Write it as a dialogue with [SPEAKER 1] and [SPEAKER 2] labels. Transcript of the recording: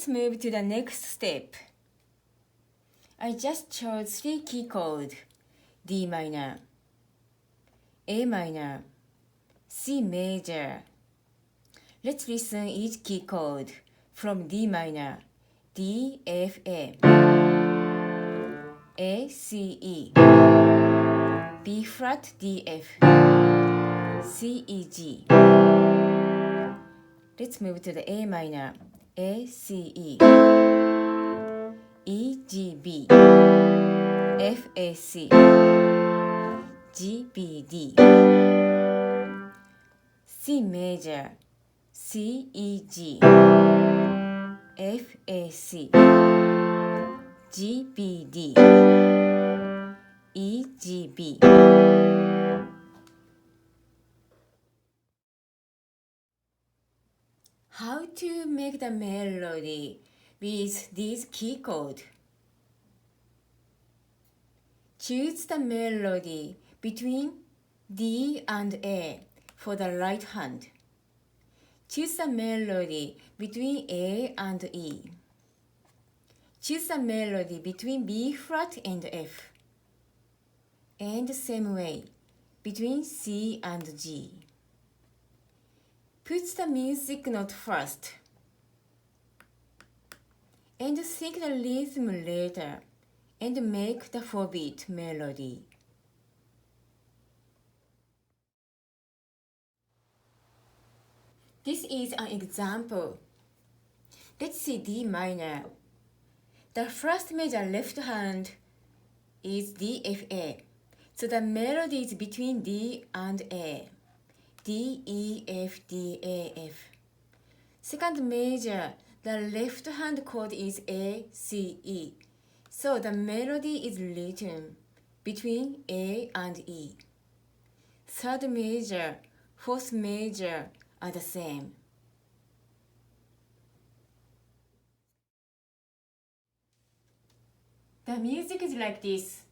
[SPEAKER 1] let's move to the next step. I just chose 3 key chords: D minor, A minor, C major. Let's listen each key chord from D minor, D, F, A, C, E, B flat, D, F, C, E, G. Let's move to the A minor, A, C, E, E, G, B, F, A, C, G, B, D, C major, C, E, G, F, A, C, G, B, D, E, G, B. How to make the melody with these key chords? Choose the melody between D and A for the right hand. Choose the melody between A and E. Choose the melody between B flat and F. And the same way, between C and G. Put the music note first. And think the rhythm later. And make the 4-beat melody. This is an example. Let's see D minor. The first measure left hand is D, F, A. So the melody is between D and A. D, E, F, D, A, F. Second measure, the left hand chord is A, C, E. So the melody is written between A and E. Third measure, fourth measure are the same. The music is like this.